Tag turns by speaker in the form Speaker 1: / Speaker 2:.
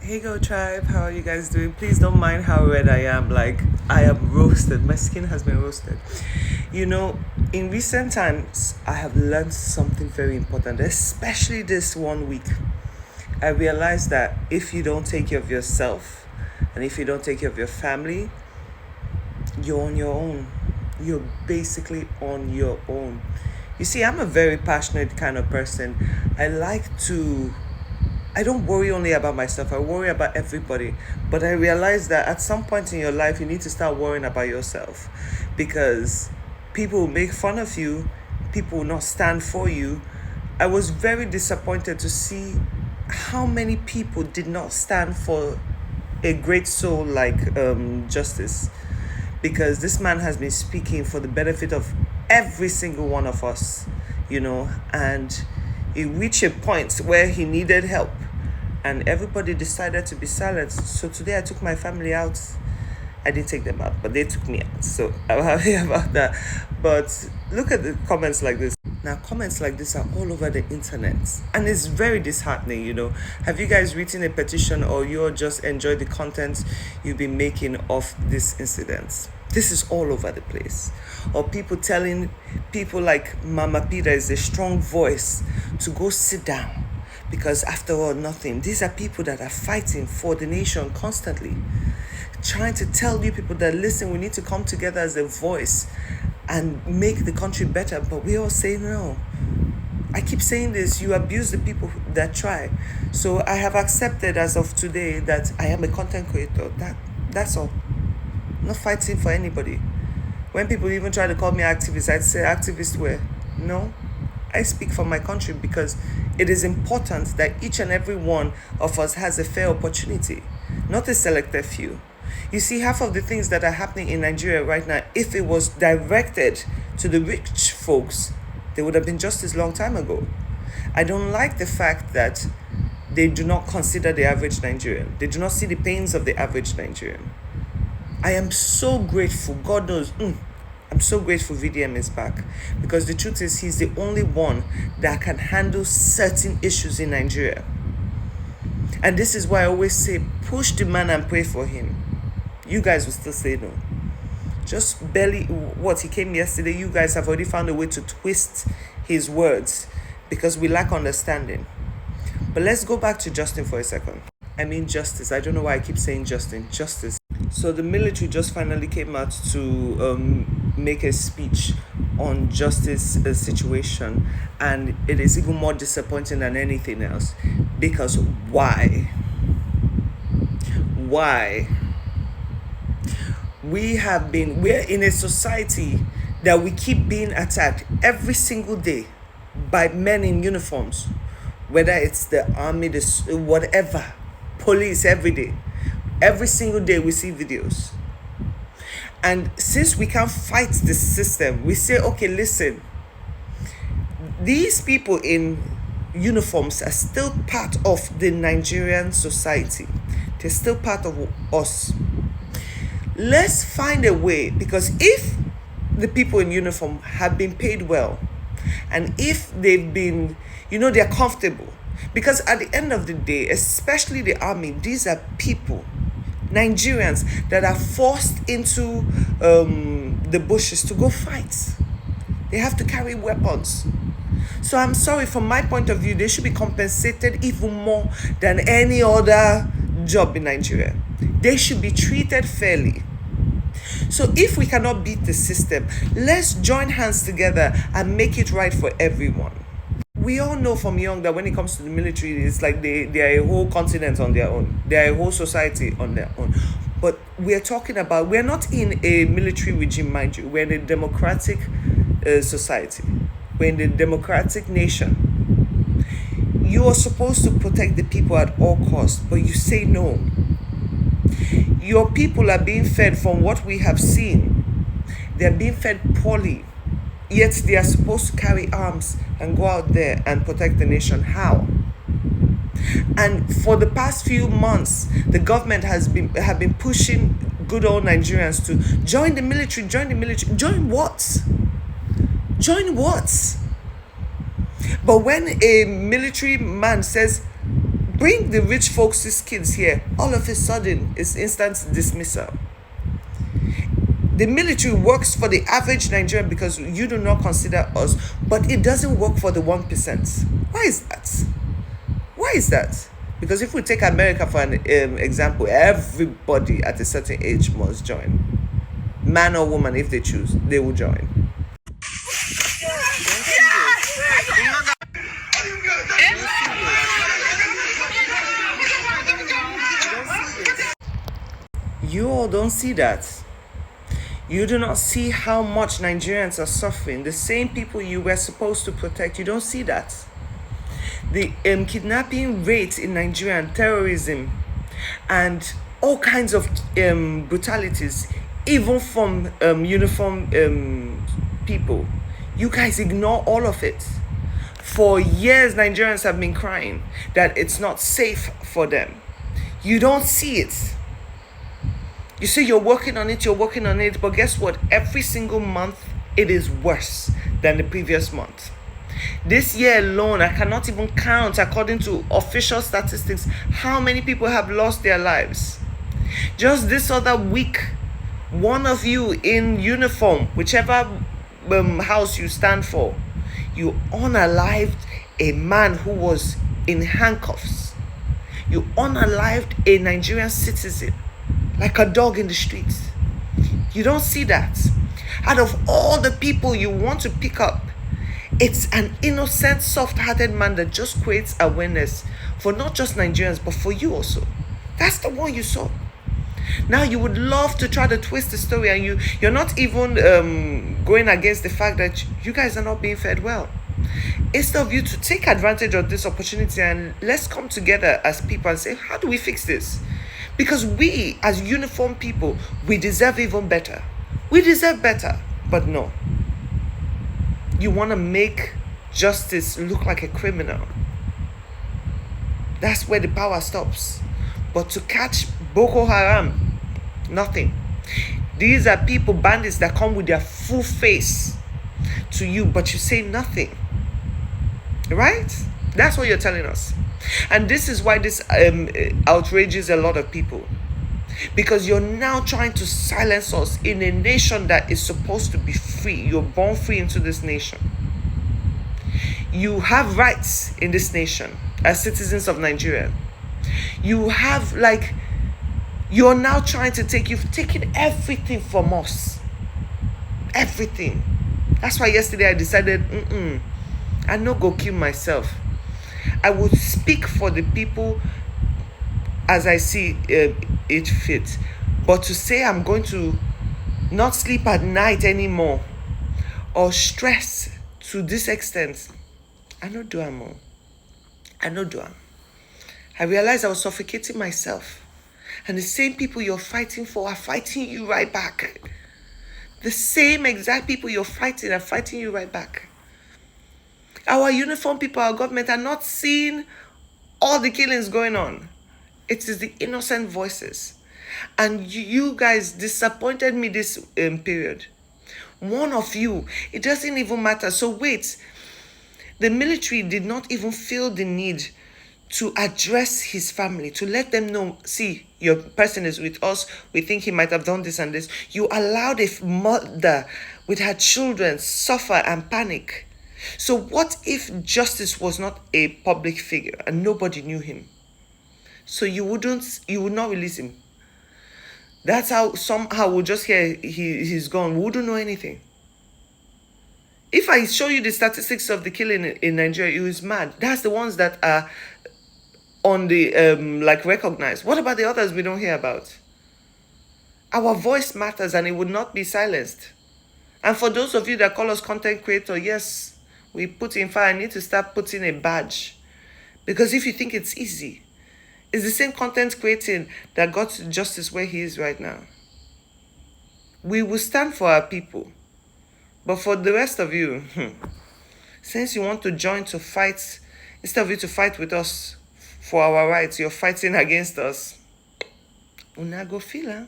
Speaker 1: Hey Go Tribe, how are you guys doing? Please don't mind how red I am. Like, I am roasted. My skin has been roasted. You know, in recent times, I have learned something very important, especially this 1 week. I realized that if you don't take care of yourself and if you don't take care of your family, you're on your own. You're basically on your own. You see, I'm a very passionate kind of person. I like to I don't worry only about myself, I worry about everybody. But I realize that at some point in your life, you need to start worrying about yourself because people will make fun of you, people will not stand for you. I was very disappointed to see how many people did not stand for a great soul like Justice, because this man has been speaking for the benefit of every single one of us, and he reached a point where he needed help and everybody decided to be silent. So today I took my family out. I didn't take them out, but they took me out. So I'm happy about that. But look at the comments like this. Now, comments like this are all over the internet, and it's very disheartening. Have you guys written a petition or you're just enjoy the content you've been making of this incident? This is all over the place. Or people telling people like Mama Peter is a strong voice to go sit down because after all, nothing. These are people that are fighting for the nation constantly, trying to tell you people that listen, we need to come together as a voice and make the country better. But we all say no. I keep saying this, you abuse the people that try. So I have accepted as of today that I am a content creator. That's all. I'm not fighting for anybody. When people even try to call me activist, I'd say activist where? No. I speak for my country because it is important that each and every one of us has a fair opportunity, not a selected few. You see, half of the things that are happening in Nigeria right now, if it was directed to the rich folks, they would have been justice long time ago. I don't like the fact that they do not consider the average Nigerian. They do not see the pains of the average Nigerian. I am so grateful. God knows, I'm so grateful VDM is back, because the truth is he's the only one that can handle certain issues in Nigeria. And this is why I always say, push the man and pray for him. You guys will still say no. Just barely, he came yesterday, you guys have already found a way to twist his words because we lack understanding. But let's go back to Justin for a second. I mean Justice. I don't know why I keep saying Justin. Justice. So the military just finally came out to make a speech on Justice situation, and it is even more disappointing than anything else. Because why? We're in a society that we keep being attacked every single day by men in uniforms, whether it's the army, whatever, police, every day. Every single day we see videos. And since we can't fight the system, we say, okay, listen, these people in uniforms are still part of the Nigerian society. They're still part of us. Let's find a way, because if the people in uniform have been paid well, and if they've been, they're comfortable, because at the end of the day, especially the army, these are people, Nigerians, that are forced into the bushes to go fight. They have to carry weapons. So I'm sorry, from my point of view, they should be compensated even more than any other job in Nigeria. They should be treated fairly. So if we cannot beat the system, let's join hands together and make it right for everyone. We all know from young that when it comes to the military, it's like they are a whole continent on their own. They are a whole society on their own. But we're talking about, we're not in a military regime, mind you. We're in a democratic society. We're in a democratic nation. You are supposed to protect the people at all costs, but you say no. Your people are being fed, from what we have seen, they're being fed poorly. Yet they are supposed to carry arms and go out there and protect the nation. How? And for the past few months, the government have been pushing good old Nigerians to join the military. Join what? Join what? But when a military man says, Bring the rich folks' kids here, all of a sudden it's instant dismissal. The military works for the average Nigerian because you do not consider us, but it doesn't work for the 1%. Why is that? Why is that? Because if we take America for an example, everybody at a certain age must join. Man or woman, if they choose, they will join. You all don't see that. You do not see how much Nigerians are suffering. The same people you were supposed to protect, you don't see that. The kidnapping rate in Nigeria and terrorism and all kinds of brutalities, even from uniform people. You guys ignore all of it. For years, Nigerians have been crying that it's not safe for them. You don't see it. You say you're working on it, but guess what? Every single month, it is worse than the previous month. This year alone, I cannot even count, according to official statistics, how many people have lost their lives. Just this other week, one of you in uniform, whichever house you stand for, you unalived a man who was in handcuffs. You unalived a Nigerian citizen like a dog in the streets. You don't see that. Out of all the people you want to pick up, it's an innocent, soft-hearted man that just creates awareness for not just Nigerians, but for you also. That's the one you saw. Now you would love to try to twist the story, and you're not even going against the fact that you guys are not being fed well. Instead of you to take advantage of this opportunity and let's come together as people and say, how do we fix this? Because we, as uniform people, we deserve even better. We deserve better, but no. You want to make justice look like a criminal. That's where the power stops. But to catch Boko Haram, nothing. These are people, bandits that come with their full face to you, but you say nothing. Right? That's what you're telling us. And this is why this outrages a lot of people. Because you're now trying to silence us in a nation that is supposed to be free. You're born free into this nation. You have rights in this nation as citizens of Nigeria. You have, you're now trying to you've taken everything from us. Everything. That's why yesterday I decided, I'm not going to kill myself. I would speak for the people as I see it fit. But to say I'm going to not sleep at night anymore or stress to this extent, I don't do it more. I don't do it. I realized I was suffocating myself. And the same people you're fighting for are fighting you right back. The same exact people you're fighting are fighting you right back. Our uniform people, our government are not seeing all the killings going on. It is the innocent voices. And you guys disappointed me this period. One of you, it doesn't even matter. So wait, the military did not even feel the need to address his family, to let them know, see, your person is with us. We think he might have done this and this. You allowed a mother with her children suffer and panic. So what if justice was not a public figure and nobody knew him? So you would not release him. That's how somehow we'll just hear he's gone. We wouldn't know anything. If I show you the statistics of the killing in Nigeria, you is mad. That's the ones that are on the recognized. What about the others we don't hear about? Our voice matters and it would not be silenced. And for those of you that call us content creator, yes, we put in fire. I need to start putting a badge. Because if you think it's easy, it's the same content creating that got to justice where he is right now. We will stand for our people. But for the rest of you, since you want to join to fight, instead of you to fight with us for our rights, you're fighting against us. Una go feel am.